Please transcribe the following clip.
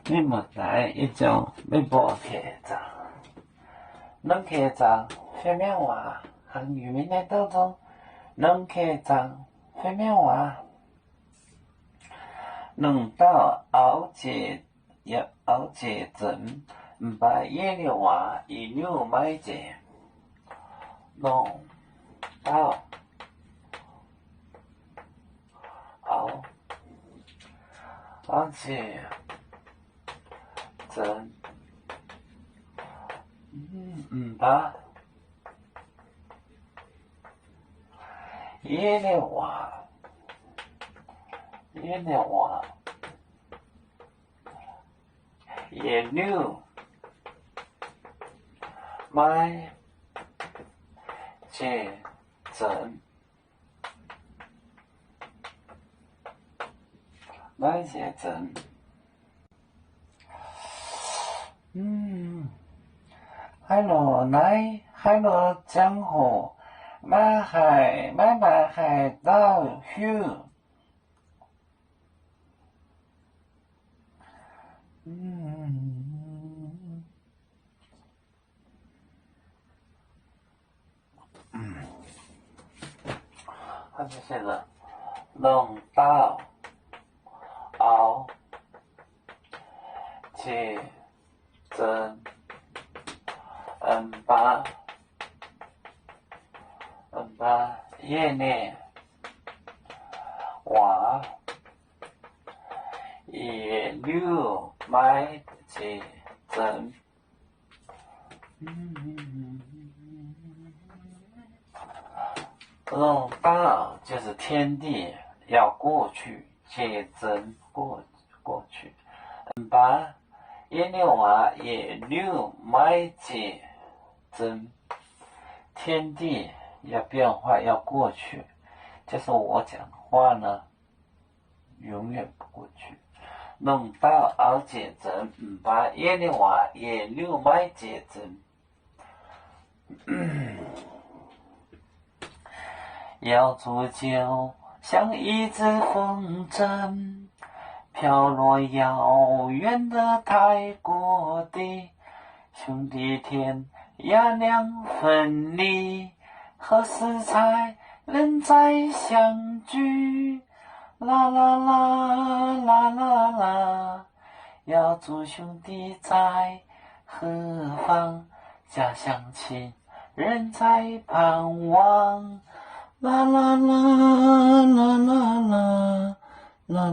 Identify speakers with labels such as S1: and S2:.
S1: 你们来一种微博开张，能开张方面话和渔民的当中，能开张方面话，能到熬节镇，把夜里话一牛买节，能到熬节镇，把夜里话野牛买节镇，买节镇，海螺江河，买海岛鱼。它就是了，能到熬节镇，把夜里话野牛买节镇。能到就是天地要过去，节镇过去。把野牛话野牛买节镇，天地要变化，要过去。就是我讲的话呢，永远不过去。能到熬节镇，把野牛话野牛买节镇。要做就像一只风筝，飘落遥远的泰国地，兄弟天涯两分离，何时才能再相聚？啦啦啦啦啦啦，要做兄弟在何方？家乡亲人在盼望。啦啦啦啦啦啦。